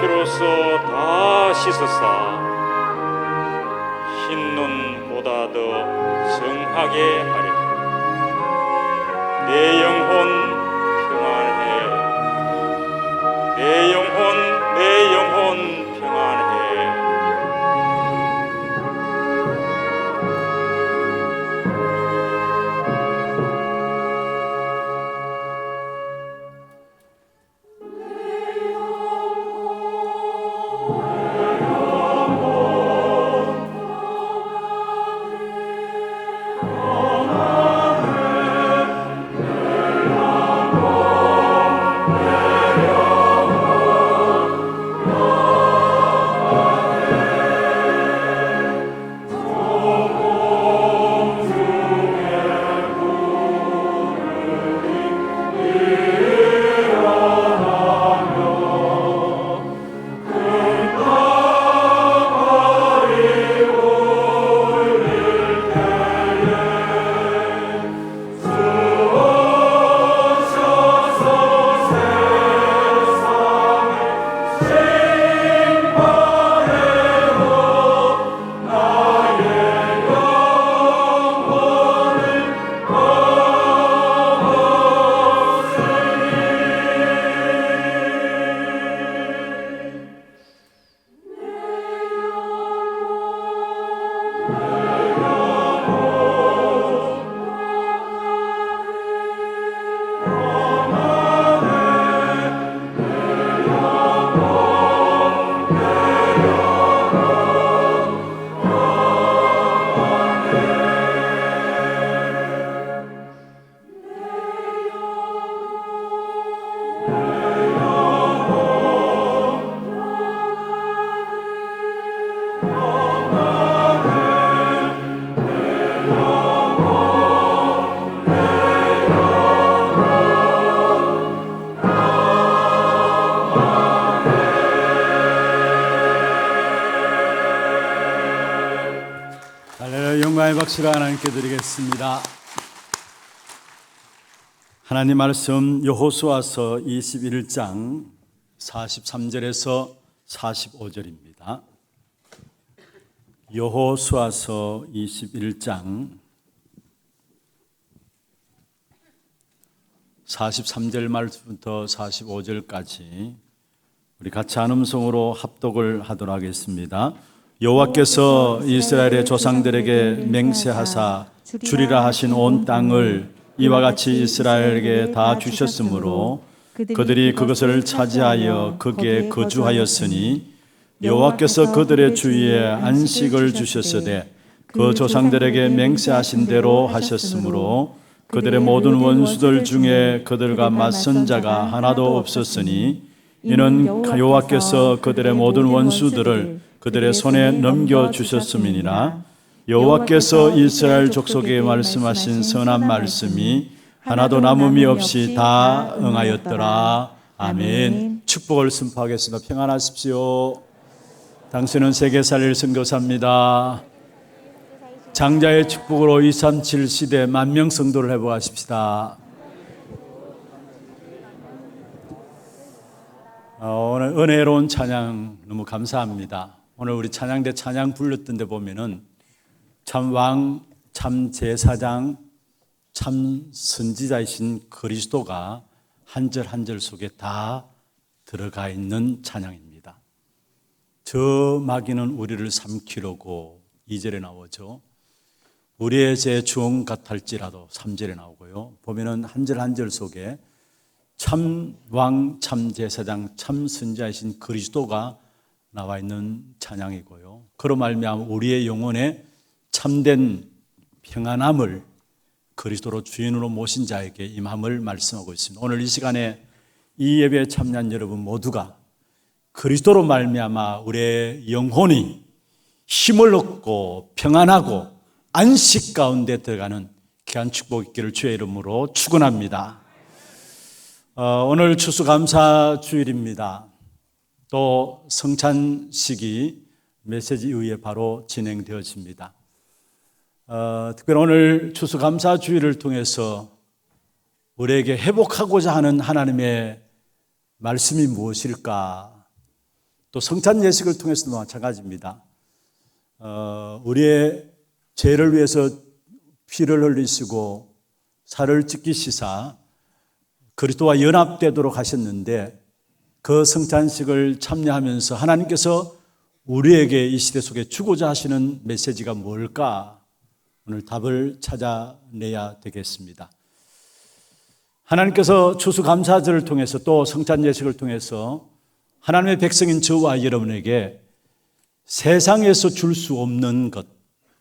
피로써 다 씻으사 흰 눈보다 더 정하게 하리라. 내 영혼 평안해. 내 영혼 평안해. 영광의 박수를 하나님께 드리겠습니다. 하나님 말씀 여호수아서 21장 43절에서 45절입니다. 여호수아서 21장 43절 말씀부터 45절까지 우리 같이 한 음성으로 합독을 하도록 하겠습니다. 여호와께서 이스라엘의 조상들에게 맹세하사 주리라 하신 온 땅을 이와 같이 이스라엘에게 다 주셨으므로 그들이 그것을 차지하여 거기에 거주하였으니 여호와께서 그들의 주위에 안식을 주셨으되 그 조상들에게 맹세하신 대로 하셨으므로 그들의 모든 원수들 중에 그들과 맞선 자가 하나도 없었으니 이는 여호와께서 그들의 모든 원수들을 그들의 손에 넘겨주셨음이니라. 여호와께서 이스라엘 족속에 말씀하신 선한 말씀이 하나도 남음이 없이 다 응하였더라. 아멘. 축복을 선포하겠습니다. 평안하십시오. 당신은 세계 살릴 선교사입니다. 장자의 축복으로 237 시대 만명 성도를 회복하십시다. 오늘 은혜로운 찬양 너무 감사합니다. 오늘 우리 찬양대 찬양 불렀던 데 보면은 참 왕, 참 제사장, 참 선지자이신 그리스도가 한 절 한 절 속에 다 들어가 있는 찬양입니다. 저 마귀는 우리를 삼키려고 2절에 나오죠. 우리의 죄 주홍 같을지라도 3절에 나오고요. 보면은 한 절 한 절 속에 참 왕, 참 제사장, 참 선지자이신 그리스도가 나와 있는 찬양이고요. 그로 말미암아 우리의 영혼에 참된 평안함을 그리스도로 주인으로 모신 자에게 임함을 말씀하고 있습니다. 오늘 이 시간에 이 예배에 참여한 여러분 모두가 그리스도로 말미암아 우리의 영혼이 힘을 얻고 평안하고 안식 가운데 들어가는 귀한 축복 있기를 주의 이름으로 축원합니다. 오늘 추수감사 주일입니다. 또 성찬식이 메시지 이후에 바로 진행되어집니다. 특별히 오늘 추수감사 주일을 통해서 우리에게 회복하고자 하는 하나님의 말씀이 무엇일까? 또 성찬 예식을 통해서도 마찬가지입니다. 우리의 죄를 위해서 피를 흘리시고 살을 찢기시사 그리스도와 연합되도록 하셨는데 그 성찬식을 참여하면서 하나님께서 우리에게 이 시대 속에 주고자 하시는 메시지가 뭘까? 오늘 답을 찾아내야 되겠습니다. 하나님께서 추수감사절을 통해서 또 성찬 예식을 통해서 하나님의 백성인 저와 여러분에게 세상에서 줄 수 없는 것,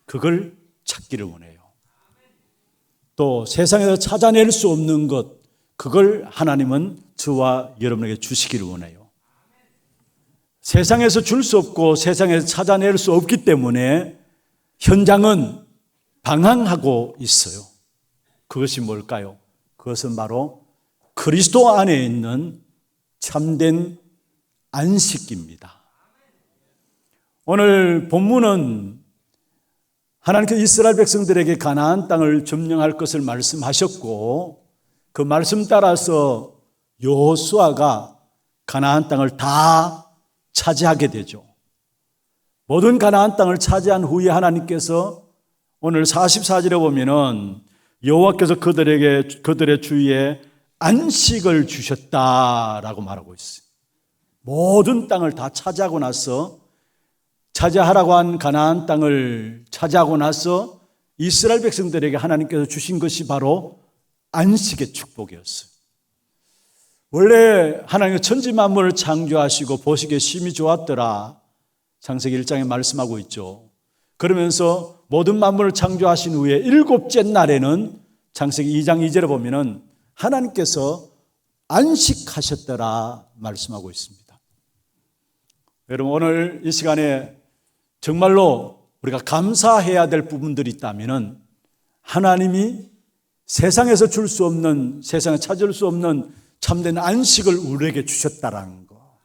그걸 찾기를 원해요. 또 세상에서 찾아낼 수 없는 것, 그걸 하나님은 저와 여러분에게 주시기를 원해요. 세상에서 줄 수 없고 세상에서 찾아낼 수 없기 때문에 현장은 방황하고 있어요. 그것이 뭘까요? 그것은 바로 그리스도 안에 있는 참된 안식입니다. 오늘 본문은 하나님께서 이스라엘 백성들에게 가나안 땅을 점령할 것을 말씀하셨고 그 말씀 따라서 여호수아가 가나안 땅을 다 차지하게 되죠. 모든 가나안 땅을 차지한 후에 하나님께서 오늘 44절에 보면은 여호와께서 그들의 주위에 안식을 주셨다라고 말하고 있어요. 모든 땅을 다 차지하고 나서 차지하라고 한 가나안 땅을 차지하고 나서 이스라엘 백성들에게 하나님께서 주신 것이 바로 안식의 축복이었어요. 원래 하나님은 천지 만물을 창조하시고 보시기에 심히 좋았더라. 창세기 1장에 말씀하고 있죠. 그러면서 모든 만물을 창조하신 후에 일곱째 날에는 창세기 2장 2절에 보면은 하나님께서 안식하셨더라 말씀하고 있습니다. 여러분 오늘 이 시간에 정말로 우리가 감사해야 될 부분들이 있다면은 하나님이 세상에서 줄 수 없는, 세상에 찾을 수 없는 참된 안식을 우리에게 주셨다라는 거.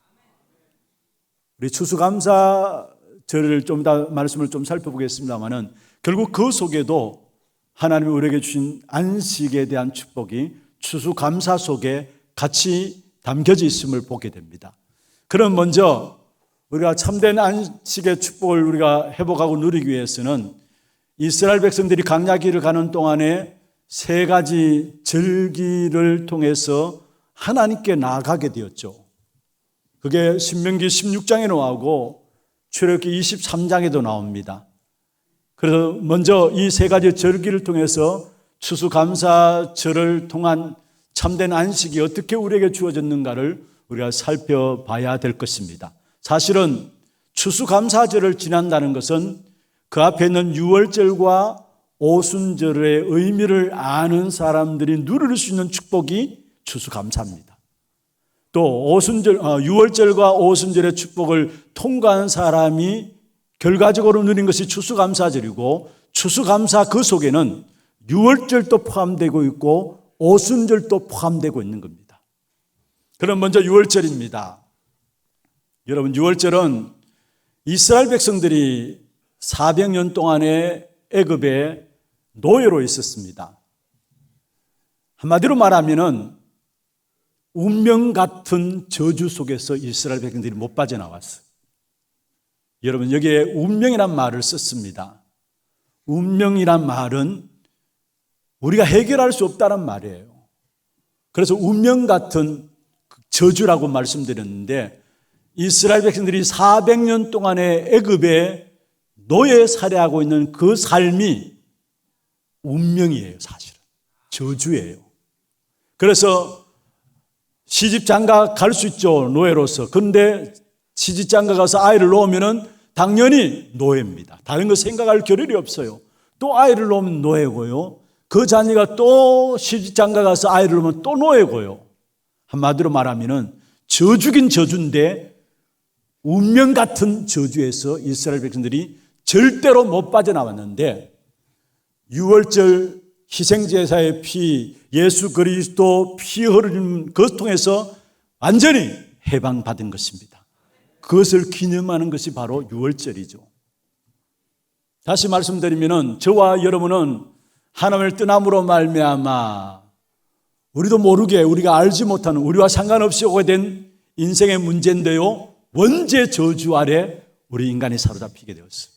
우리 추수감사절을 좀 더 말씀을 좀 살펴보겠습니다만은 결국 그 속에도 하나님이 우리에게 주신 안식에 대한 축복이 추수감사 속에 같이 담겨져 있음을 보게 됩니다. 그럼 먼저 우리가 참된 안식의 축복을 우리가 회복하고 누리기 위해서는 이스라엘 백성들이 광야길을 가는 동안에 세 가지 절기를 통해서 하나님께 나아가게 되었죠. 그게 신명기 16장에 나오고 출애굽기 23장에도 나옵니다. 그래서 먼저 이 세 가지 절기를 통해서 추수감사절을 통한 참된 안식이 어떻게 우리에게 주어졌는가를 우리가 살펴봐야 될 것입니다. 사실은 추수감사절을 지난다는 것은 그 앞에 있는 유월절과 오순절의 의미를 아는 사람들이 누릴 수 있는 축복이 추수감사입니다. 또 유월절과 오순절의 축복을 통과한 사람이 결과적으로 누린 것이 추수감사절이고 추수감사 그 속에는 유월절도 포함되고 있고 오순절도 포함되고 있는 겁니다. 그럼 먼저 유월절입니다. 여러분 유월절은 이스라엘 백성들이 400년 동안의 애굽에 노예로 있었습니다. 한마디로 말하면은 운명 같은 저주 속에서 이스라엘 백성들이 못 빠져나왔어요. 여러분 여기에 운명이란 말을 썼습니다. 운명이란 말은 우리가 해결할 수 없다는 말이에요. 그래서 운명 같은 저주라고 말씀드렸는데 이스라엘 백성들이 400년 동안의 애굽에 노예 살해하고 있는 그 삶이 운명이에요. 사실은 저주예요. 그래서 시집장가 갈 수 있죠. 노예로서. 그런데 시집장가 가서 아이를 놓으면 당연히 노예입니다. 다른 거 생각할 겨를이 없어요. 또 아이를 놓으면 노예고요. 그 자녀가 또 시집장가 가서 아이를 놓으면 또 노예고요. 한마디로 말하면 저주긴 저주인데 운명 같은 저주에서 이스라엘 백성들이 절대로 못 빠져나왔는데 유월절 희생제사의 피, 예수 그리스도 피 흐르는 것을 통해서 완전히 해방받은 것입니다. 그것을 기념하는 것이 바로 유월절이죠. 다시 말씀드리면 저와 여러분은 하나님을 떠남으로 말미암아 우리도 모르게 우리가 알지 못하는 우리와 상관없이 오게 된 인생의 문제인데요. 원죄 저주 아래 우리 인간이 사로잡히게 되었어요.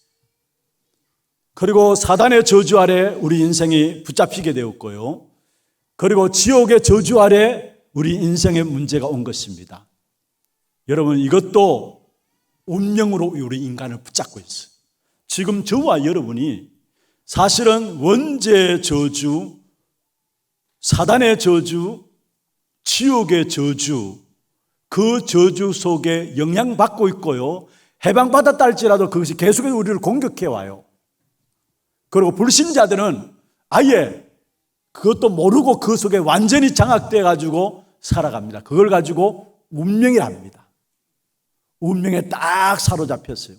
그리고 사단의 저주 아래 우리 인생이 붙잡히게 되었고요. 그리고 지옥의 저주 아래 우리 인생의 문제가 온 것입니다. 여러분, 이것도 운명으로 우리 인간을 붙잡고 있어요. 지금 저와 여러분이 사실은 원죄의 저주, 사단의 저주, 지옥의 저주, 그 저주 속에 영향받고 있고요. 해방받았다 할지라도 그것이 계속해서 우리를 공격해 와요. 그리고 불신자들은 아예 그것도 모르고 그 속에 완전히 장악돼 가지고 살아갑니다. 그걸 가지고 운명이랍니다. 운명에 딱 사로잡혔어요.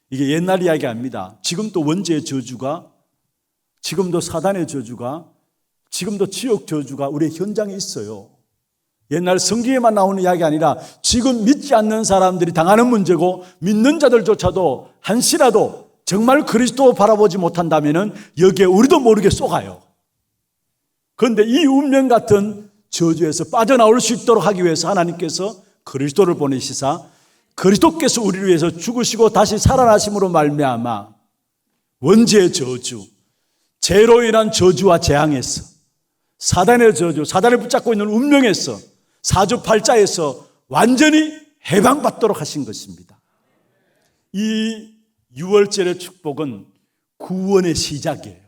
이게 옛날 이야기 아닙니다. 지금도 원죄의 저주가, 지금도 사단의 저주가, 지금도 지옥 저주가 우리 현장에 있어요. 옛날 성경에만 나오는 이야기 아니라 지금 믿지 않는 사람들이 당하는 문제고, 믿는 자들조차도 한시라도 정말 그리스도 바라보지 못한다면 여기에 우리도 모르게 쏘가요. 그런데 이 운명 같은 저주에서 빠져나올 수 있도록 하기 위해서 하나님께서 그리스도를 보내시사 그리스도께서 우리를 위해서 죽으시고 다시 살아나심으로 말미암아 원죄의 저주, 죄로 인한 저주와 재앙에서, 사단의 저주, 사단을 붙잡고 있는 운명에서, 사주팔자에서 완전히 해방받도록 하신 것입니다. 이 유월절의 축복은 구원의 시작이에요.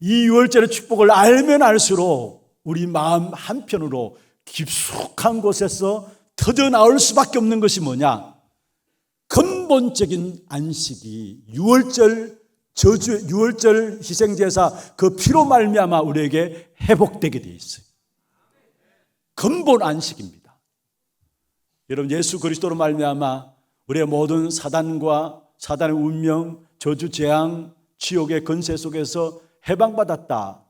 이 유월절의 축복을 알면 알수록 우리 마음 한편으로 깊숙한 곳에서 터져나올 수밖에 없는 것이 뭐냐? 근본적인 안식이 유월절 저주, 유월절 희생제사 그 피로 말미암아 우리에게 회복되게 되어 있어요. 근본 안식입니다. 여러분, 예수 그리스도로 말미암아 우리의 모든 사단과 사단의 운명, 저주, 재앙, 지옥의 권세 속에서 해방받았다.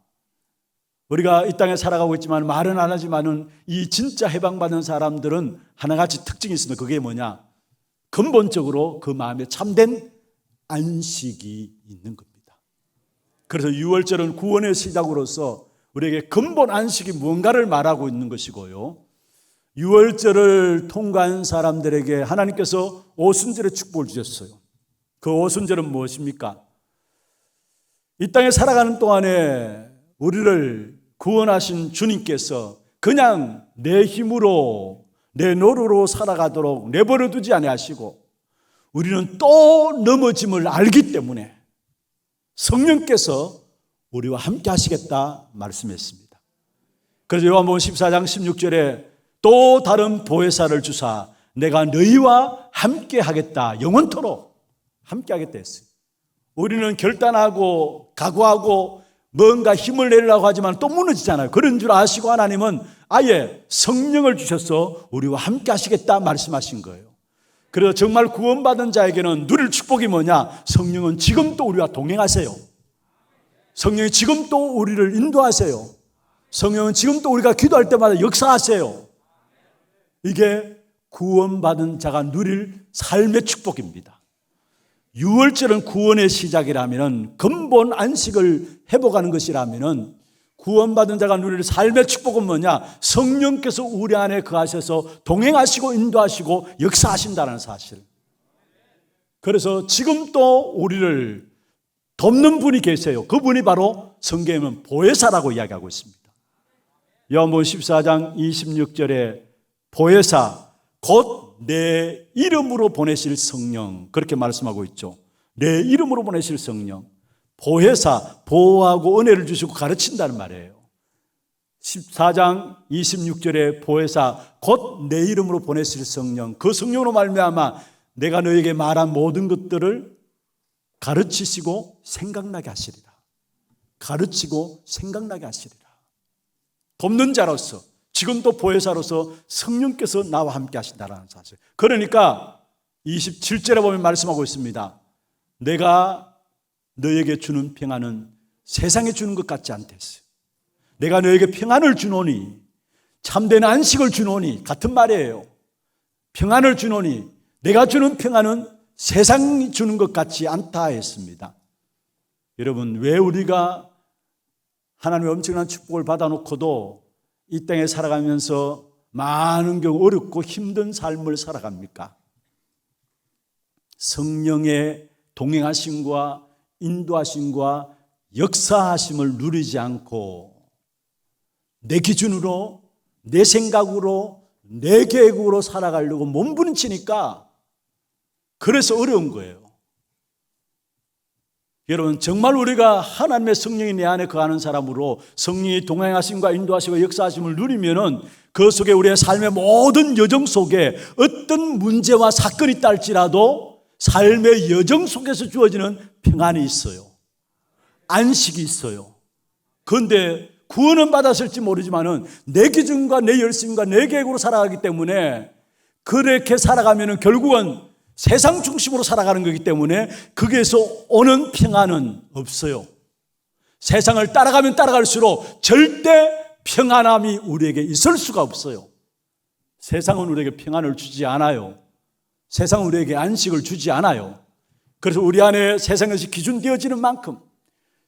우리가 이 땅에 살아가고 있지만 말은 안 하지만은 이 진짜 해방받은 사람들은 하나같이 특징이 있습니다. 그게 뭐냐? 근본적으로 그 마음에 참된 안식이 있는 겁니다. 그래서 유월절은 구원의 시작으로서 우리에게 근본 안식이 무언가를 말하고 있는 것이고요. 유월절을 통과한 사람들에게 하나님께서 오순절의 축복을 주셨어요. 그 오순절은 무엇입니까? 이 땅에 살아가는 동안에 우리를 구원하신 주님께서 그냥 내 힘으로 내 노릇으로 살아가도록 내버려 두지 아니하시고 우리는 또 넘어짐을 알기 때문에 성령께서 우리와 함께 하시겠다 말씀했습니다. 그래서 요한복음 14장 16절에 또 다른 보혜사를 주사 내가 너희와 함께 하겠다, 영원토록 함께 하겠다 했어요. 우리는 결단하고 각오하고 뭔가 힘을 내려고 하지만 또 무너지잖아요. 그런 줄 아시고 하나님은 아예 성령을 주셔서 우리와 함께 하시겠다 말씀하신 거예요. 그래서 정말 구원받은 자에게는 누릴 축복이 뭐냐? 성령은 지금 또 우리와 동행하세요. 성령이 지금 또 우리를 인도하세요. 성령은 지금 또 우리가 기도할 때마다 역사하세요. 이게 구원받은 자가 누릴 삶의 축복입니다. 유월절은 구원의 시작이라면, 근본 안식을 회복하는 것이라면, 구원받은 자가 누릴 삶의 축복은 뭐냐? 성령께서 우리 안에 거하셔서 동행하시고 인도하시고 역사하신다는 사실. 그래서 지금 또 우리를 돕는 분이 계세요. 그분이 바로 성경에는 보혜사라고 이야기하고 있습니다. 요한복음 14장 26절에 보혜사, 곧 내 이름으로 보내실 성령, 그렇게 말씀하고 있죠. 내 이름으로 보내실 성령. 보혜사, 보호하고 은혜를 주시고 가르친다는 말이에요. 14장 26절에 보혜사, 곧 내 이름으로 보내실 성령. 그 성령으로 말미암아 내가 너에게 말한 모든 것들을 가르치시고 생각나게 하시리라. 가르치고 생각나게 하시리라. 돕는 자로서, 지금도 보혜사로서 성령께서 나와 함께 하신다는 사실. 그러니까 27절에 보면 말씀하고 있습니다. 내가 너에게 주는 평안은 세상에 주는 것 같지 않다 했어요. 내가 너에게 평안을 주노니, 참된 안식을 주노니, 같은 말이에요. 평안을 주노니 내가 주는 평안은 세상이 주는 것 같지 않다 했습니다. 여러분, 왜 우리가 하나님의 엄청난 축복을 받아놓고도 이 땅에 살아가면서 많은 경우 어렵고 힘든 삶을 살아갑니까? 성령의 동행하심과 인도하심과 역사하심을 누리지 않고 내 기준으로, 내 생각으로, 내 계획으로 살아가려고 몸부림치니까 그래서 어려운 거예요. 여러분, 정말 우리가 하나님의 성령이 내 안에 거하는 사람으로 성령이 동행하심과 인도하심과 역사하심을 누리면은 그 속에 우리의 삶의 모든 여정 속에 어떤 문제와 사건이 있다 할지라도 삶의 여정 속에서 주어지는 평안이 있어요. 안식이 있어요. 그런데 구원은 받았을지 모르지만은 내 기준과 내 열심과 내 계획으로 살아가기 때문에 그렇게 살아가면은 결국은 세상 중심으로 살아가는 거기 때문에 거기에서 오는 평안은 없어요. 세상을 따라가면 따라갈수록 절대 평안함이 우리에게 있을 수가 없어요. 세상은 우리에게 평안을 주지 않아요. 세상은 우리에게 안식을 주지 않아요. 그래서 우리 안에 세상에서 기준되어지는 만큼,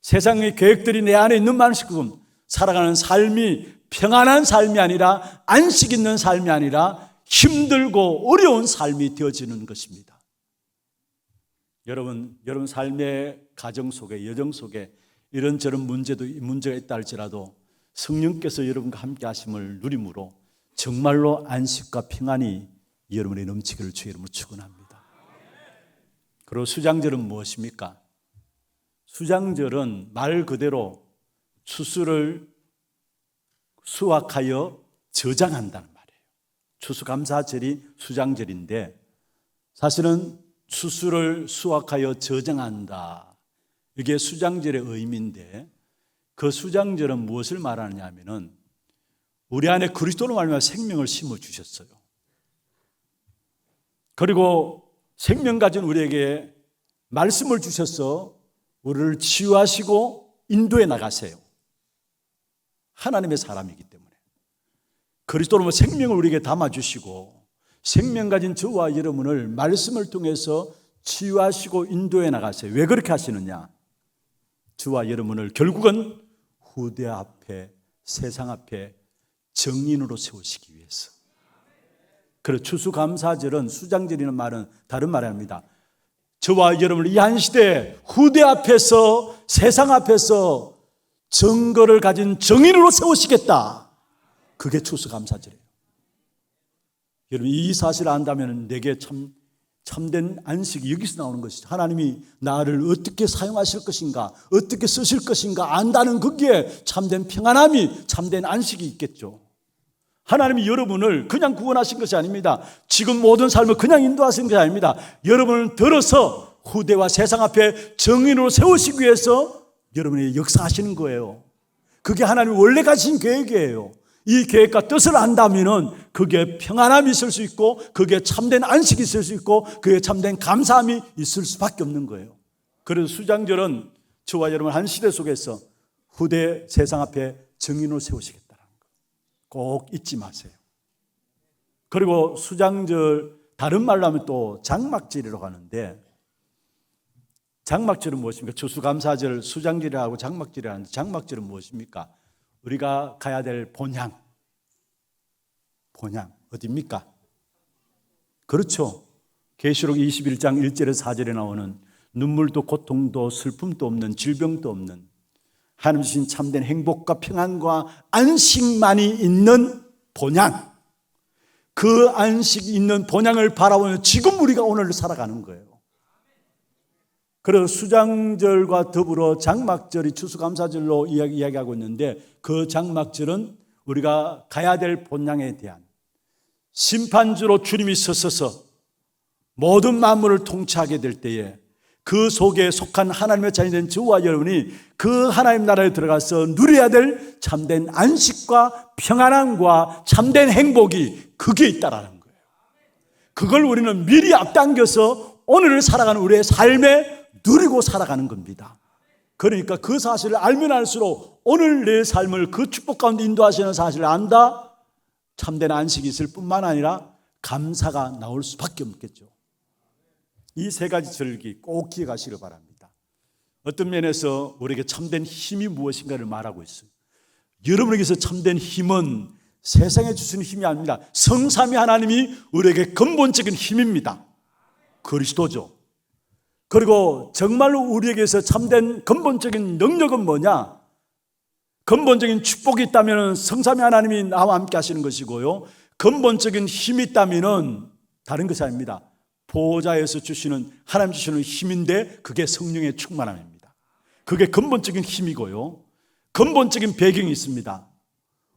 세상의 계획들이 내 안에 있는 만큼 살아가는 삶이 평안한 삶이 아니라, 안식 있는 삶이 아니라 힘들고 어려운 삶이 되어지는 것입니다. 여러분 삶의 가정 속에, 여정 속에 이런저런 문제가 있다 할지라도 성령께서 여러분과 함께 하심을 누림으로 정말로 안식과 평안이 여러분의 넘치기를 주의 이름으로 축원합니다. 그리고 수장절은 무엇입니까? 수장절은 말 그대로 추수를 수확하여 저장한다는 말이에요. 추수감사절이 수장절인데 사실은 추수를 수확하여 저장한다, 이게 수장절의 의미인데, 그 수장절은 무엇을 말하느냐 하면은 우리 안에 그리스도로 말미암아 생명을 심어주셨어요. 그리고 생명 가진 우리에게 말씀을 주셔서 우리를 치유하시고 인도해 나가세요. 하나님의 사람이기 때문에 그리스도로 생명을 우리에게 담아주시고 생명 가진 저와 여러분을 말씀을 통해서 치유하시고 인도해 나가세요. 왜 그렇게 하시느냐? 저와 여러분을 결국은 후대 앞에, 세상 앞에 정인으로 세우시기 위해서. 그래서 추수감사절은, 수장절이라는 말은 다른 말이 아닙니다. 저와 여러분을 이 한 시대에 후대 앞에서, 세상 앞에서 정거를 가진 정인으로 세우시겠다. 그게 추수감사절이에요. 여러분, 이 사실을 안다면 내게 참된 안식이 여기서 나오는 것이죠. 하나님이 나를 어떻게 사용하실 것인가, 어떻게 쓰실 것인가 안다는 거기에 참된 평안함이, 참된 안식이 있겠죠. 하나님이 여러분을 그냥 구원하신 것이 아닙니다. 지금 모든 삶을 그냥 인도하신 것이 아닙니다. 여러분을 들어서 후대와 세상 앞에 정인으로 세우시기 위해서 여러분이 역사하시는 거예요. 그게 하나님이 원래 가진 계획이에요. 이 계획과 뜻을 안다면은 그게 평안함이 있을 수 있고, 그게 참된 안식이 있을 수 있고, 그게 참된 감사함이 있을 수밖에 없는 거예요. 그래서 수장절은 저와 여러분 한 시대 속에서 후대 세상 앞에 정인으로 세우시겠다는 거 꼭 잊지 마세요. 그리고 수장절, 다른 말로 하면 또 장막절이라고 하는데, 장막절은 무엇입니까? 추수감사절, 수장절이라고 장막절이라고 하는데, 장막절은 무엇입니까? 우리가 가야 될 본향 어디입니까? 그렇죠. 계시록 21장 1절에서 4절에 나오는 눈물도 고통도 슬픔도 없는, 질병도 없는 하나님 주신 참된 행복과 평안과 안식만이 있는 본향, 그 안식이 있는 본향을 바라보며 지금 우리가 오늘 살아가는 거예요. 그래서 수장절과 더불어 장막절이 추수감사절로 이야기하고 있는데, 그 장막절은 우리가 가야 될 본향에 대한 심판주로 주님이 서셔서 모든 만물을 통치하게 될 때에 그 속에 속한 하나님의 자녀 된 저와 여러분이 그 하나님 나라에 들어가서 누려야 될 참된 안식과 평안함과 참된 행복이 그게 있다라는 거예요. 그걸 우리는 미리 앞당겨서 오늘을 살아가는 우리의 삶에 누리고 살아가는 겁니다. 그러니까 그 사실을 알면 알수록 오늘 내 삶을 그 축복 가운데 인도하시는 사실을 안다, 참된 안식이 있을 뿐만 아니라 감사가 나올 수밖에 없겠죠. 이 세 가지 절기 꼭 기억하시길 바랍니다. 어떤 면에서 우리에게 참된 힘이 무엇인가를 말하고 있어요. 여러분에게서 참된 힘은 세상에 주시는 힘이 아닙니다. 성삼위 하나님이 우리에게 근본적인 힘입니다. 그리스도죠. 그리고 정말로 우리에게서 참된 근본적인 능력은 뭐냐? 근본적인 축복이 있다면 성삼위 하나님이 나와 함께 하시는 것이고요, 근본적인 힘이 있다면 다른 것이 아닙니다. 보호자에서 주시는, 하나님 주시는 힘인데 그게 성령의 충만함입니다. 그게 근본적인 힘이고요, 근본적인 배경이 있습니다.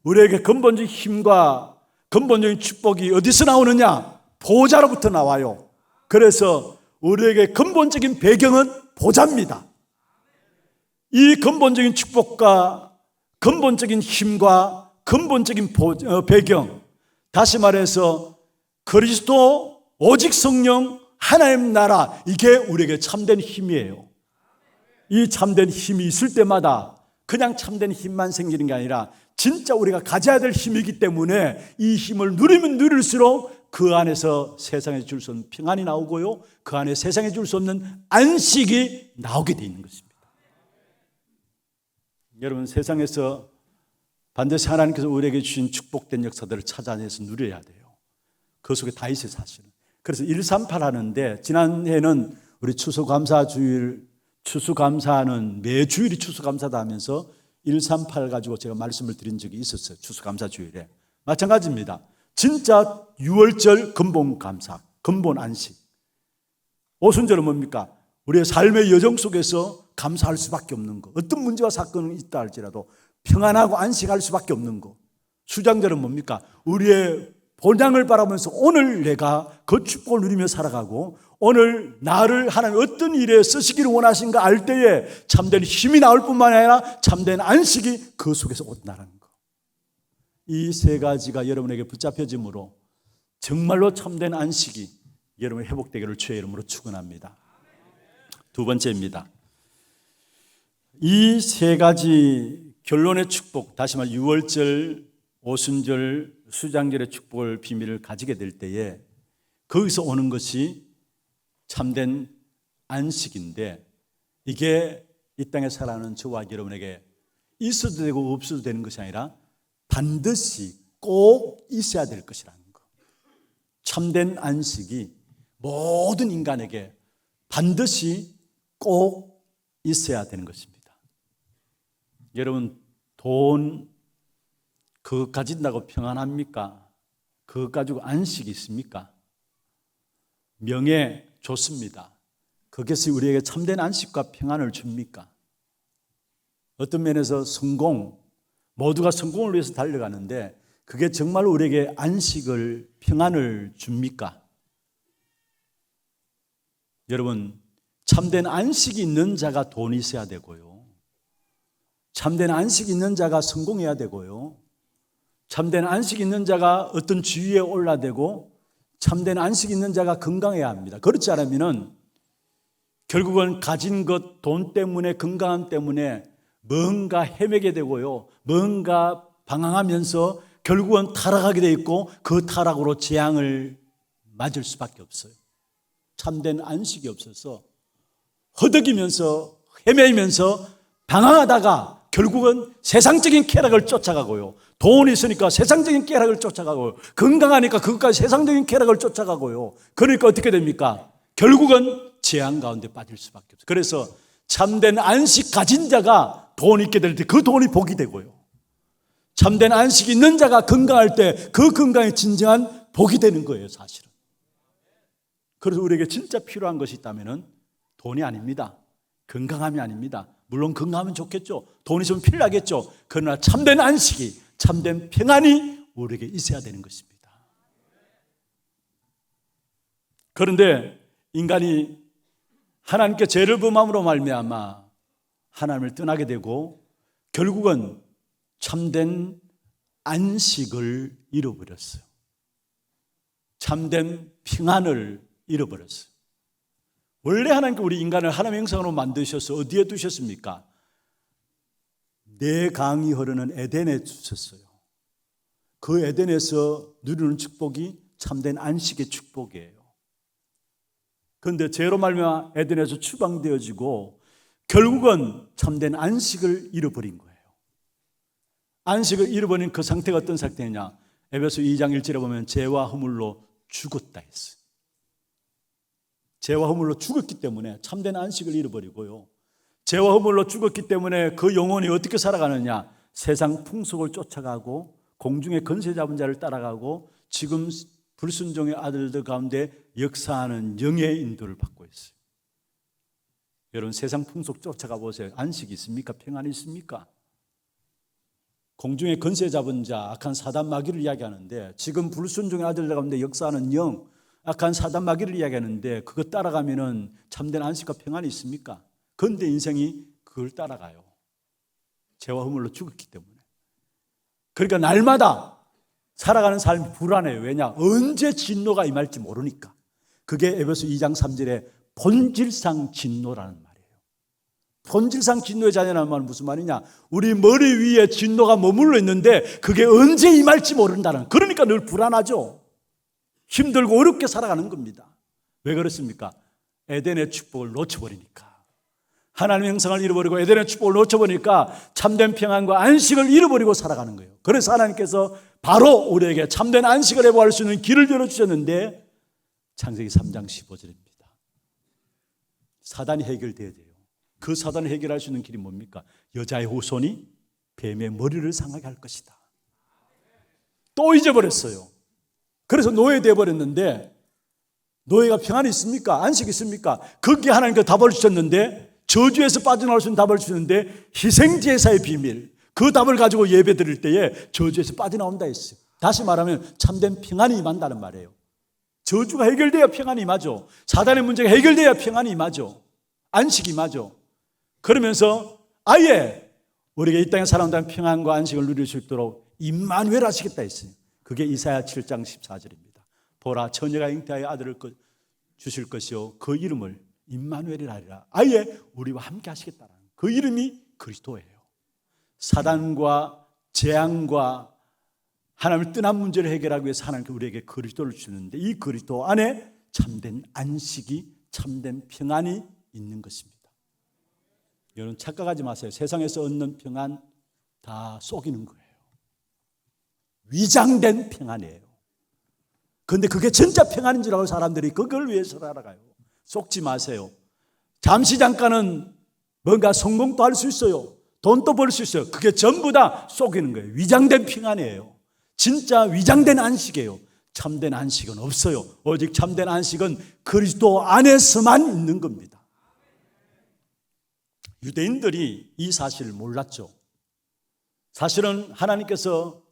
우리에게 근본적인 힘과 근본적인 축복이 어디서 나오느냐? 보호자로부터 나와요. 그래서 우리에게 근본적인 배경은 보호자입니다. 이 근본적인 축복과 근본적인 힘과 근본적인 배경, 다시 말해서 그리스도, 오직 성령, 하나님 나라, 이게 우리에게 참된 힘이에요. 이 참된 힘이 있을 때마다 그냥 참된 힘만 생기는 게 아니라 진짜 우리가 가져야 될 힘이기 때문에 이 힘을 누리면 누릴수록 그 안에서 세상에 줄 수 없는 평안이 나오고요, 그 안에 세상에 줄 수 없는 안식이 나오게 되어 있는 것입니다. 여러분, 세상에서 반드시 하나님께서 우리에게 주신 축복된 역사들을 찾아내서 누려야 돼요. 그 속에 다 있어요, 사실은. 그래서 138 하는데, 지난해는 우리 추수감사주일, 추수감사는 매주일이 추수감사다 하면서 138 가지고 제가 말씀을 드린 적이 있었어요. 추수감사주일에. 마찬가지입니다. 진짜 6월절 근본감사, 근본 안식. 오순절은 뭡니까? 우리의 삶의 여정 속에서 감사할 수밖에 없는 거. 어떤 문제와 사건이 있다 할지라도 평안하고 안식할 수밖에 없는 거. 수장절은 뭡니까? 우리의 본향을 바라보면서 오늘 내가 그 축복을 누리며 살아가고, 오늘 나를 하나님 어떤 일에 쓰시기를 원하신가 알 때에 참된 힘이 나올 뿐만 아니라 참된 안식이 그 속에서 나라는 거. 이 세 가지가 여러분에게 붙잡혀짐으로 정말로 참된 안식이 여러분 회복되기를 주의 이름으로 축원합니다. 두 번째입니다. 이 세 가지 결론의 축복, 다시 말해 6월절, 오순절, 수장절의 축복을 비밀을 가지게 될 때에 거기서 오는 것이 참된 안식인데, 이게 이 땅에 살아가는 저와 여러분에게 있어도 되고 없어도 되는 것이 아니라 반드시 꼭 있어야 될 것이라는 것. 참된 안식이 모든 인간에게 반드시 꼭 있어야 되는 것입니다. 여러분, 돈 그것 가진다고 평안합니까? 그것 가지고 안식이 있습니까? 명예 좋습니다. 그것이 우리에게 참된 안식과 평안을 줍니까? 어떤 면에서 성공, 모두가 성공을 위해서 달려가는데 그게 정말 우리에게 안식을, 평안을 줍니까? 여러분, 참된 안식이 있는 자가 돈이 있어야 되고요, 참된 안식이 있는 자가 성공해야 되고요, 참된 안식이 있는 자가 어떤 지위에 올라되고, 참된 안식이 있는 자가 건강해야 합니다. 그렇지 않으면 결국은 가진 것, 돈 때문에, 건강함 때문에 뭔가 헤매게 되고요, 뭔가 방황하면서 결국은 타락하게 돼 있고 그 타락으로 재앙을 맞을 수밖에 없어요. 참된 안식이 없어서 허덕이면서 헤매면서 방황하다가 결국은 세상적인 쾌락을 쫓아가고요, 돈이 있으니까 세상적인 쾌락을 쫓아가고요, 건강하니까 그것까지 세상적인 쾌락을 쫓아가고요. 그러니까 어떻게 됩니까? 결국은 재앙 가운데 빠질 수밖에 없어요. 그래서 참된 안식 가진 자가 돈 있게 될 때 그 돈이 복이 되고요, 참된 안식이 있는 자가 건강할 때 그 건강이 진정한 복이 되는 거예요, 사실은. 그래서 우리에게 진짜 필요한 것이 있다면 돈이 아닙니다. 건강함이 아닙니다. 물론 건강하면 좋겠죠. 돈이 좀 필요하겠죠. 그러나 참된 안식이, 참된 평안이 우리에게 있어야 되는 것입니다. 그런데 인간이 하나님께 죄를 범함으로 말미암아 하나님을 떠나게 되고 결국은 참된 안식을 잃어버렸어요. 참된 평안을 잃어버렸어요. 원래 하나님께 우리 인간을 하나님의 형상으로 만드셔서 어디에 두셨습니까? 내 강이 흐르는 에덴에 두셨어요. 그 에덴에서 누리는 축복이 참된 안식의 축복이에요. 그런데 죄로 말미암아 에덴에서 추방되어지고 결국은 참된 안식을 잃어버린 거예요. 안식을 잃어버린 그 상태가 어떤 상태냐? 에베소 2장 1절에 보면 죄와 허물로 죽었다 했어요. 죄와 허물로 죽었기 때문에 참된 안식을 잃어버리고요. 죄와 허물로 죽었기 때문에 그 영혼이 어떻게 살아가느냐? 세상 풍속을 쫓아가고 공중의 권세 잡은 자를 따라가고 지금 불순종의 아들들 가운데 역사하는 영의 인도를 받고 있어요. 여러분 세상 풍속 쫓아가 보세요. 안식이 있습니까? 평안이 있습니까? 공중의 권세 잡은 자, 악한 사단 마귀를 이야기하는데 지금 불순종의 아들들 가운데 역사하는 영, 악한 사단 마귀를 이야기하는데 그거 따라가면은 참된 안식과 평안이 있습니까? 그런데 인생이 그걸 따라가요. 죄와 허물로 죽었기 때문에. 그러니까 날마다 살아가는 삶이 불안해요. 왜냐? 언제 진노가 임할지 모르니까. 그게 에베소 2장 3절에 본질상 진노라는 말이에요. 본질상 진노의 자녀라는 말은 무슨 말이냐? 우리 머리 위에 진노가 머물러 있는데 그게 언제 임할지 모른다는, 그러니까 늘 불안하죠. 힘들고 어렵게 살아가는 겁니다. 왜 그렇습니까? 에덴의 축복을 놓쳐버리니까. 하나님의 형상을 잃어버리고 에덴의 축복을 놓쳐버리니까 참된 평안과 안식을 잃어버리고 살아가는 거예요. 그래서 하나님께서 바로 우리에게 참된 안식을 회복할 수 있는 길을 열어주셨는데 창세기 3장 15절입니다. 사단이 해결돼야 돼요. 그 사단을 해결할 수 있는 길이 뭡니까? 여자의 후손이 뱀의 머리를 상하게 할 것이다. 또 잊어버렸어요. 그래서 노예되어 버렸는데 노예가 평안이 있습니까? 안식이 있습니까? 거기에 하나님께서 답을 주셨는데, 저주에서 빠져나올 수 있는 답을 주셨는데 희생제사의 비밀, 그 답을 가지고 예배 드릴 때에 저주에서 빠져나온다 했어요. 다시 말하면 참된 평안이 임한다는 말이에요. 저주가 해결돼야 평안이 임하죠. 사단의 문제가 해결돼야 평안이 임하죠. 안식이 임하죠. 그러면서 아예 우리가 이 땅에 살아온다는 평안과 안식을 누릴 수 있도록 임마누엘 하시겠다 했어요. 그게 이사야 7장 14절입니다. 보라, 처녀가 잉태하여 아들을 주실 것이요 그 이름을 임마누엘이라 하리라. 아예 우리와 함께 하시겠다는 그 이름이 그리스도예요. 사단과 재앙과 하나님을 떠난 문제를 해결하기 위해서 하나님께 우리에게 그리스도를 주는데, 이 그리스도 안에 참된 안식이, 참된 평안이 있는 것입니다. 여러분 착각하지 마세요. 세상에서 얻는 평안 다 속이는 거예요. 위장된 평안이에요. 그런데 그게 진짜 평안인 줄 알고 사람들이 그걸 위해서 살아가요. 속지 마세요. 잠시 잠깐은 뭔가 성공도 할 수 있어요. 돈도 벌 수 있어요. 그게 전부 다 속이는 거예요. 위장된 평안이에요. 진짜 위장된 안식이에요. 참된 안식은 없어요. 오직 참된 안식은 그리스도 안에서만 있는 겁니다. 유대인들이 이 사실을 몰랐죠. 사실은 하나님께서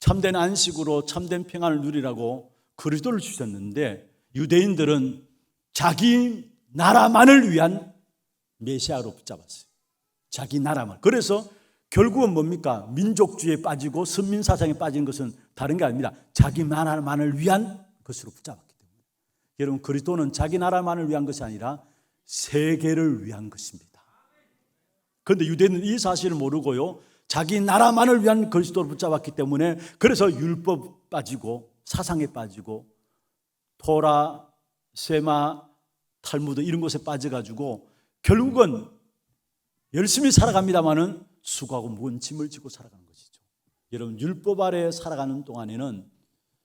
참된 안식으로 참된 평안을 누리라고 그리스도를 주셨는데 유대인들은 자기 나라만을 위한 메시아로 붙잡았어요. 자기 나라만. 그래서 결국은 뭡니까? 민족주의에 빠지고 선민사상에 빠진 것은 다른 게 아닙니다. 자기 나라만을 위한 것으로 붙잡았기 때문에. 여러분 그리스도는 자기 나라만을 위한 것이 아니라 세계를 위한 것입니다. 그런데 유대인은 이 사실을 모르고요, 자기 나라만을 위한 그리스도를 붙잡았기 때문에 그래서 율법 빠지고 사상에 빠지고 토라, 세마, 탈무드 이런 것에 빠져가지고 결국은 열심히 살아갑니다마는 수고하고 무거운 짐을 지고 살아가는 것이죠. 여러분 율법 아래 살아가는 동안에는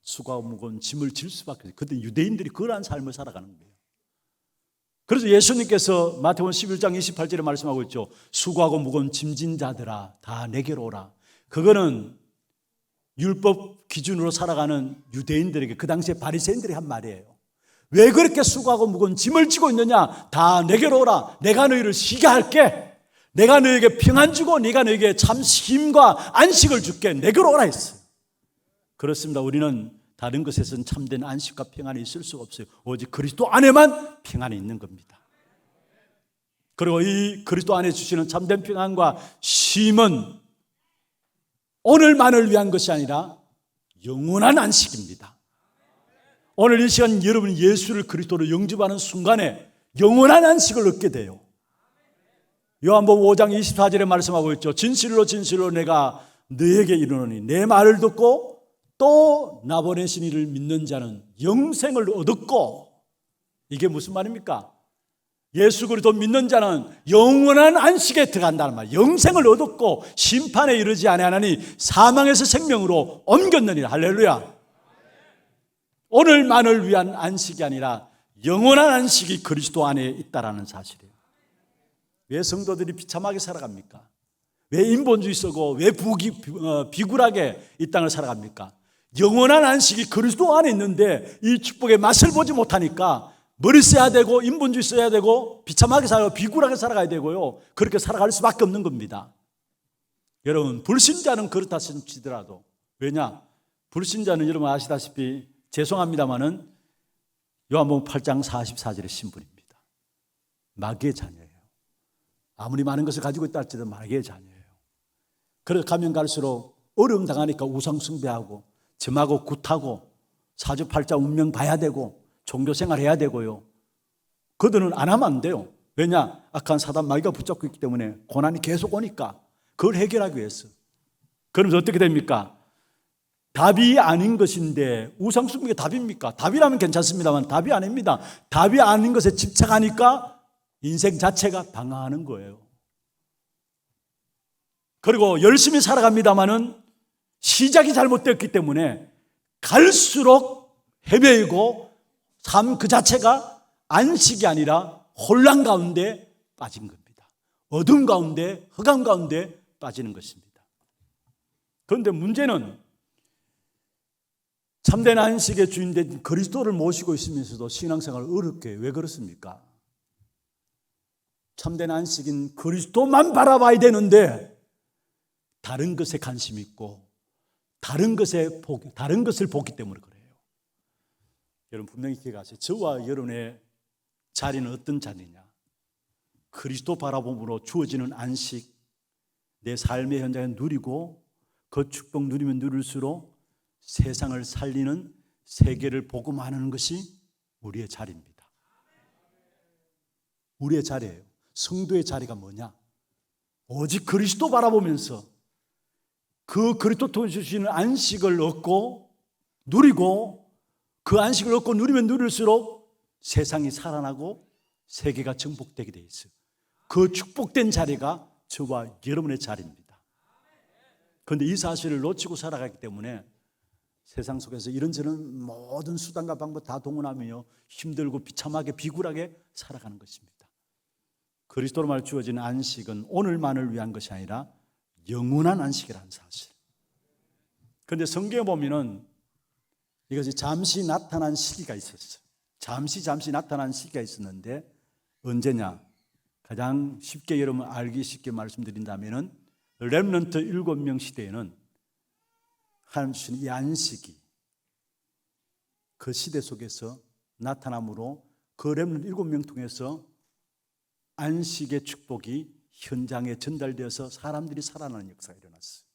수고하고 무거운 짐을 질 수밖에 없어요. 그런데 유대인들이 그러한 삶을 살아가는 거예요. 그래서 예수님께서 마태복음 11장 28절에 말씀하고 있죠. 수고하고 무거운 짐진 자들아 다 내게로 오라. 그거는 율법 기준으로 살아가는 유대인들에게, 그 당시에 바리새인들이 한 말이에요. 왜 그렇게 수고하고 무거운 짐을 지고 있느냐? 다 내게로 오라. 내가 너희를 쉬게 할게. 내가 너에게 평안 주고 네가 너에게 참 힘과 안식을 줄게. 내게로 오라 했어요. 그렇습니다. 우리는 다른 것에서는 참된 안식과 평안이 있을 수가 없어요. 오직 그리스도 안에만 평안이 있는 겁니다. 그리고 이 그리스도 안에 주시는 참된 평안과 쉼은 오늘만을 위한 것이 아니라 영원한 안식입니다. 오늘 이 시간 여러분이 예수를 그리스도로 영접하는 순간에 영원한 안식을 얻게 돼요. 요한복음 5장 24절에 말씀하고 있죠. 진실로 진실로 내가 너에게 이르노니 내 말을 듣고 또 나 보내신 이를 믿는 자는 영생을 얻었고, 이게 무슨 말입니까? 예수 그리스도 믿는 자는 영원한 안식에 들어간다는 말. 영생을 얻었고 심판에 이르지 아니하나니 사망에서 생명으로 옮겼느니라. 할렐루야. 오늘만을 위한 안식이 아니라 영원한 안식이 그리스도 안에 있다라는 사실이에요. 왜 성도들이 비참하게 살아갑니까? 왜 인본주의 쓰고 왜 비굴하게 이 땅을 살아갑니까? 영원한 안식이 그리스도 안에 있는데 이 축복의 맛을 보지 못하니까 머리 써야 되고 인본주의 써야 되고 비참하게 살고 비굴하게 살아가야 되고요. 그렇게 살아갈 수밖에 없는 겁니다. 여러분, 불신자는 그렇다 치더라도, 왜냐? 불신자는 여러분 아시다시피, 죄송합니다마는 요한복음 8장 44절의 신분입니다. 마귀의 자녀예요. 아무리 많은 것을 가지고 있다 할지라도 마귀의 자녀예요. 그래서 가면 갈수록 어려움 당하니까 우상 숭배하고 점하고 굿하고 사주팔자 운명 봐야 되고 종교생활 해야 되고요. 그들은 안 하면 안 돼요. 왜냐? 악한 사단 마귀가 붙잡고 있기 때문에 고난이 계속 오니까 그걸 해결하기 위해서. 그러면서 어떻게 됩니까? 답이 아닌 것인데 우상 숭배가 답입니까? 답이라면 괜찮습니다만 답이 아닙니다. 답이 아닌 것에 집착하니까 인생 자체가 방황하는 거예요. 그리고 열심히 살아갑니다마는 시작이 잘못되었기 때문에 갈수록 헤매이고 삶 그 자체가 안식이 아니라 혼란 가운데 빠진 겁니다. 어둠 가운데, 흑암 가운데 빠지는 것입니다. 그런데 문제는 참된 안식의 주인된 그리스도를 모시고 있으면서도 신앙생활을 어렵게 해요. 왜 그렇습니까? 참된 안식인 그리스도만 바라봐야 되는데 다른 것에 관심이 있고 다른 것을 보기 때문에 그래요. 여러분 분명히 기억하세요. 저와 여러분의 자리는 어떤 자리냐? 그리스도 바라봄으로 주어지는 안식, 내 삶의 현장에 누리고 그 축복 누리면 누릴수록 세상을 살리는 세계를 복음하는 것이 우리의 자리입니다. 우리의 자리예요. 성도의 자리가 뭐냐? 오직 그리스도 바라보면서 그 그리스도 통해 주시는 안식을 얻고 누리고 그 안식을 얻고 누리면 누릴수록 세상이 살아나고 세계가 정복되게 돼 있어요. 그 축복된 자리가 저와 여러분의 자리입니다. 그런데 이 사실을 놓치고 살아가기 때문에 세상 속에서 이런저런 모든 수단과 방법 다 동원하며 힘들고 비참하게 비굴하게 살아가는 것입니다. 그리스도로 말 주어진 안식은 오늘만을 위한 것이 아니라 영원한 안식이라는 사실. 그런데 성경에 보면은 이것이 잠시 나타난 시기가 있었어요. 잠시 나타난 시기가 있었는데 언제냐? 가장 쉽게 여러분 알기 쉽게 말씀드린다면은 렘넌트 7명 시대에는 하나님 주신 이 안식이 그 시대 속에서 나타남으로 그 렘넌트 7명 통해서 안식의 축복이 현장에 전달되어서 사람들이 살아나는 역사가 일어났어요.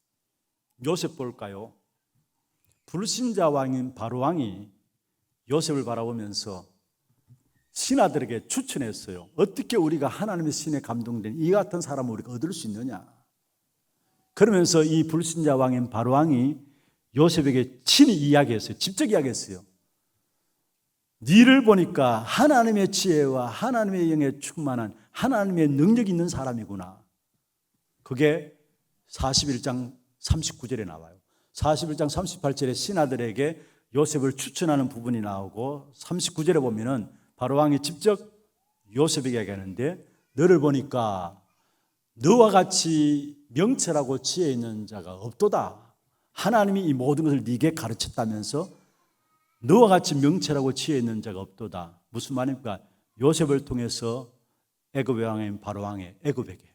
요셉 볼까요? 불신자 왕인 바로 왕이 요셉을 바라보면서 신하들에게 추천했어요. 어떻게 우리가 하나님의 신에 감동된 이 같은 사람을 우리가 얻을 수 있느냐? 그러면서 이 불신자 왕인 바로 왕이 요셉에게 친히 이야기했어요. 직접 이야기했어요. 네를 보니까 하나님의 지혜와 하나님의 영에 충만한 하나님의 능력이 있는 사람이구나. 그게 41장 39절에 나와요. 41장 38절에 신하들에게 요셉을 추천하는 부분이 나오고 39절에 보면은 바로 왕이 직접 요셉에게 얘기하는데 너를 보니까 너와 같이 명철하고 지혜 있는 자가 없도다. 하나님이 이 모든 것을 네게 가르쳤다면서 너와 같이 명철하고 지혜 있는 자가 없도다. 무슨 말입니까? 요셉을 통해서 애굽 왕인 바로 왕의 애굽에게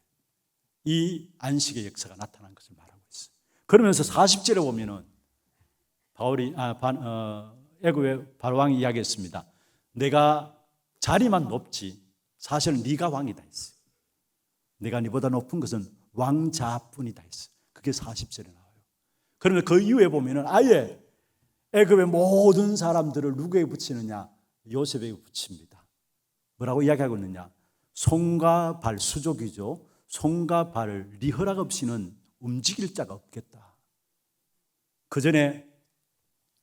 이 안식의 역사가 나타난 것을 말하고 있어요. 그러면서 40절에 보면은 애굽의 바로 왕이 이야기했습니다. 내가 자리만 높지 사실은 네가 왕이다 했어요. 내가 네보다 높은 것은 왕자뿐이다 했어요. 그게 40절에 나와요. 그러면 그 이후에 보면은 아예 애굽의 모든 사람들을 누구에게 붙이느냐? 요셉에게 붙입니다. 뭐라고 이야기하고 있느냐? 손과 발, 수족이죠. 손과 발을 네 허락 없이는 움직일 자가 없겠다. 그 전에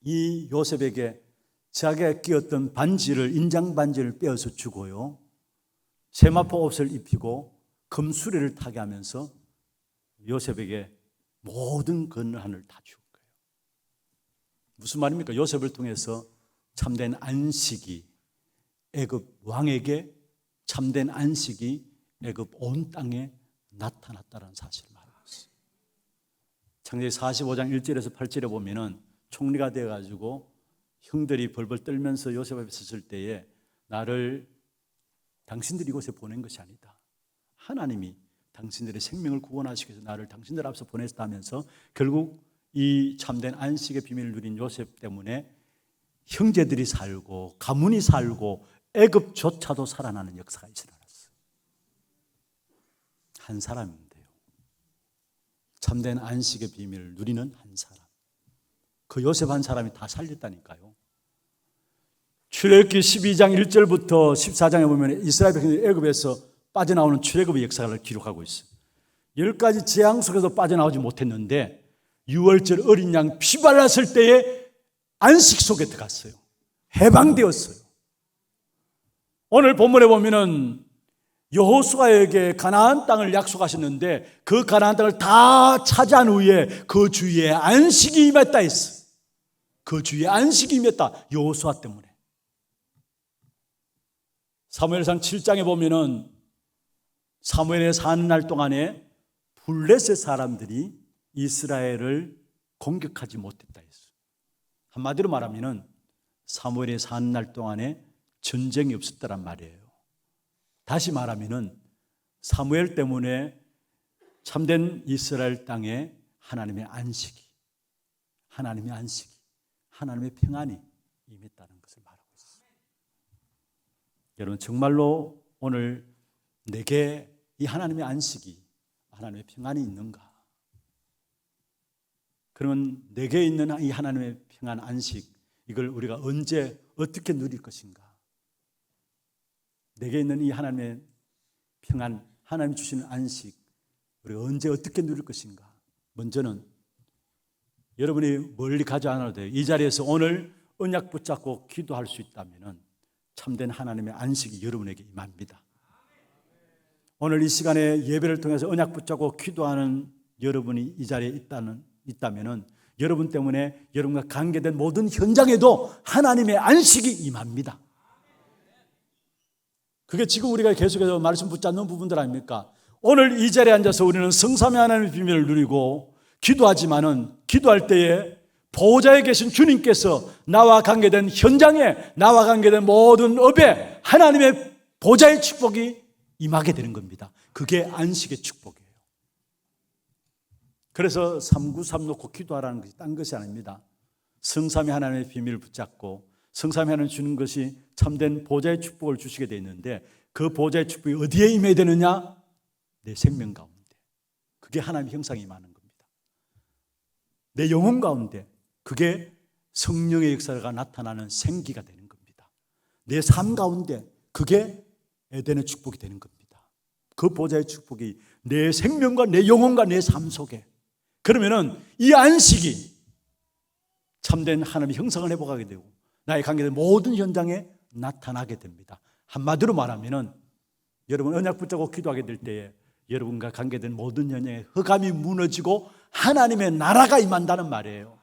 이 요셉에게 자기가 끼었던 반지를 인장 반지를 빼어서 주고요. 세마포 옷을 입히고 금수레를 타게 하면서 요셉에게 모든 권한을 다 준 거예요. 무슨 말입니까? 요셉을 통해서 참된 안식이 애굽 왕에게, 참된 안식이 애굽 온 땅에 나타났다는 사실을 말하고 있어요. 창세기 45장 1절에서 8절에 보면은 총리가 되어가지고 형들이 벌벌 떨면서 요셉 앞에 섰을 때에 나를 당신들이 이곳에 보낸 것이 아니다. 하나님이 당신들의 생명을 구원하시기 위해서 나를 당신들 앞서 보냈다면서 결국 이 참된 안식의 비밀을 누린 요셉 때문에 형제들이 살고 가문이 살고 애굽조차도 살아나는 역사가 일어났어요. 한 사람인데요. 참된 안식의 비밀을 누리는 한 사람. 그 요셉 한 사람이 다 살렸다니까요. 출애굽기 12장 1절부터 14장에 보면 이스라엘 백성들이 애굽에서 빠져나오는 출애굽의 역사를 기록하고 있어요. 10가지 재앙 속에서 빠져나오지 못했는데 6월절 어린 양 피 발랐을 때에 안식 속에 들어갔어요. 해방되었어요. 오늘 본문에 보면은 여호수아에게 가나안 땅을 약속하셨는데 그 가나안 땅을 다 차지한 후에 그 주위에 안식이 임했다 했어요. 그 주위에 안식이 임했다. 여호수아 때문에. 사무엘상 7장에 보면은 사무엘에 사는 날 동안에 블레셋 사람들이 이스라엘을 공격하지 못했다 했어요. 한마디로 말하면은 사무엘에 사는 날 동안에 전쟁이 없었다란 말이에요. 다시 말하면은 사무엘 때문에 참된 이스라엘 땅에 하나님의 안식이, 하나님의 평안이 임했다는 것을 말하고 있습니다. 여러분 정말로 오늘 내게 이 하나님의 안식이, 하나님의 평안이 있는가? 그러면 내게 있는 이 하나님의 평안, 안식, 이걸 우리가 언제 어떻게 누릴 것인가? 내게 있는 이 하나님의 평안, 하나님이 주시는 안식, 우리가 언제 어떻게 누릴 것인가? 먼저는 여러분이 멀리 가지 않아도 돼요. 이 자리에서 오늘 언약 붙잡고 기도할 수 있다면 참된 하나님의 안식이 여러분에게 임합니다. 오늘 이 시간에 예배를 통해서 언약 붙잡고 기도하는 여러분이 이 자리에 있다면 여러분 때문에 여러분과 관계된 모든 현장에도 하나님의 안식이 임합니다. 그게 지금 우리가 계속해서 말씀 붙잡는 부분들 아닙니까? 오늘 이 자리에 앉아서 우리는 성삼위 하나님의 비밀을 누리고 기도하지만은 기도할 때에 보호자에 계신 주님께서 나와 관계된 현장에, 나와 관계된 모든 업에 하나님의 보좌의 축복이 임하게 되는 겁니다. 그게 안식의 축복이에요. 그래서 393 놓고 기도하라는 것이 딴 것이 아닙니다. 성삼위 하나님의 비밀을 붙잡고 성삼위 하나님 주는 것이 참된 보좌의 축복을 주시게 되어 있는데 그 보좌의 축복이 어디에 임해야 되느냐? 내 생명 가운데. 그게 하나님의 형상이 임하는 겁니다. 내 영혼 가운데. 그게 성령의 역사가 나타나는 생기가 되는 겁니다. 내 삶 가운데. 그게 에덴의 축복이 되는 겁니다. 그 보좌의 축복이 내 생명과 내 영혼과 내 삶 속에. 그러면은 이 안식이 참된 하나님의 형상을 회복하게 되고 나의 관계된 모든 현장에 나타나게 됩니다. 한마디로 말하면은 여러분 언약 붙잡고 기도하게 될 때에 여러분과 관계된 모든 현장에 흑암이 무너지고 하나님의 나라가 임한다는 말이에요.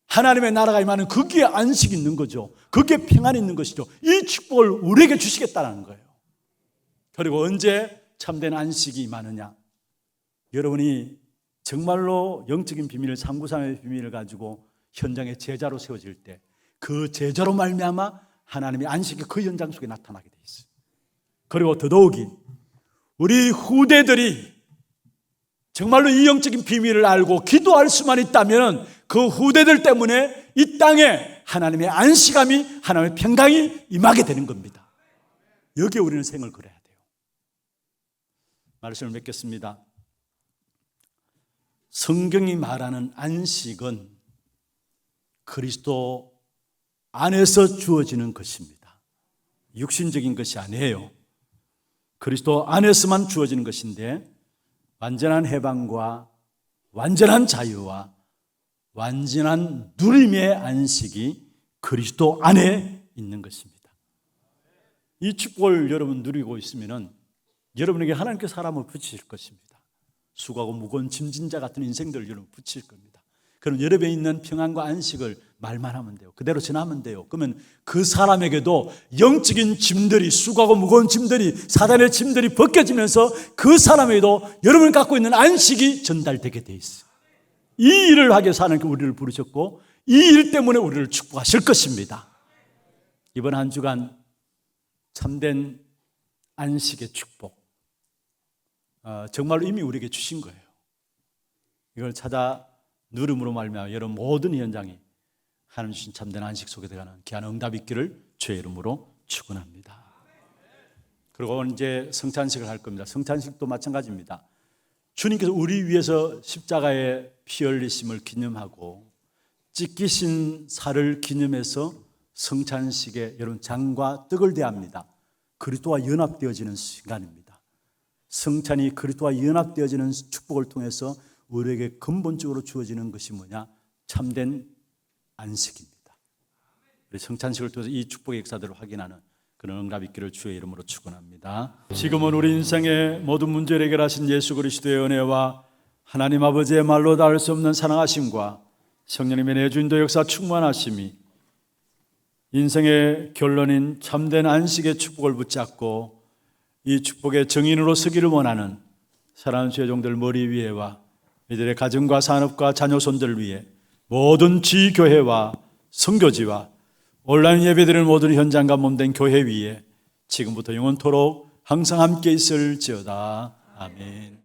하나님의 나라가 임하는 거기에 안식이 있는 거죠. 거기에 평안이 있는 것이죠. 이 축복을 우리에게 주시겠다는 거예요. 그리고 언제 참된 안식이 임하느냐? 여러분이 정말로 영적인 비밀을 393의 비밀을 가지고 현장에 제자로 세워질 때 그 제자로 말미암아 하나님의 안식이 그 현장 속에 나타나게 돼 있어요. 그리고 더더욱이 우리 후대들이 정말로 이 영적인 비밀을 알고 기도할 수만 있다면 그 후대들 때문에 이 땅에 하나님의 안식함이, 하나님의 평강이 임하게 되는 겁니다. 여기에 우리는 생을 걸어야 돼요. 말씀을 맺겠습니다. 성경이 말하는 안식은 그리스도 안에서 주어지는 것입니다. 육신적인 것이 아니에요. 그리스도 안에서만 주어지는 것인데 완전한 해방과 완전한 자유와 완전한 누림의 안식이 그리스도 안에 있는 것입니다. 이 축복을 여러분 누리고 있으면은 여러분에게 하나님께서 사람을 붙이실 것입니다. 수고하고 무거운 짐진 자 같은 인생들을 여러분 붙일 겁니다. 그럼 여러분에 있는 평안과 안식을 말만 하면 돼요. 그대로 지나면 돼요. 그러면 그 사람에게도 영적인 짐들이, 수고하고 무거운 짐들이, 사단의 짐들이 벗겨지면서 그 사람에게도 여러분이 갖고 있는 안식이 전달되게 돼 있어요. 이 일을 하기 위해서 하나님께 우리를 부르셨고 이 일 때문에 우리를 축복하실 것입니다. 이번 한 주간 참된 안식의 축복, 정말로 이미 우리에게 주신 거예요. 이걸 찾아 누름으로 말미암아 여러분 모든 현장이 하나님 주신 참된 안식 속에 들어가는 귀한 응답이 있기를 주의 이름으로 축원합니다. 그리고 이제 성찬식을 할 겁니다. 성찬식도 마찬가지입니다. 주님께서 우리 위해서 십자가에 피 흘리심을 기념하고 찢기신 살을 기념해서 성찬식에 여러분 장과 떡을 대합니다. 그리스도와 연합되어지는 시간입니다. 성찬이 그리스도와 연합되어지는 축복을 통해서 우리에게 근본적으로 주어지는 것이 뭐냐? 참된 안식입니다. 우리 성찬식을 통해서 이 축복의 역사들을 확인하는 그런 응답이 있기를 주의 이름으로 축원합니다. 지금은 우리 인생의 모든 문제를 해결하신 예수 그리스도의 은혜와 하나님 아버지의 말로 닿을 수 없는 사랑하심과 성령님의 내주인도 역사 충만하심이 인생의 결론인 참된 안식의 축복을 붙잡고 이 축복의 정인으로 서기를 원하는 사랑하는 주의 종들 머리 위에와 이들의 가정과 산업과 자녀손들을 위해 모든 지교회와 선교지와 온라인 예배드리는 모든 현장과 몸된 교회 위에 지금부터 영원토록 항상 함께 있을지어다. 아멘.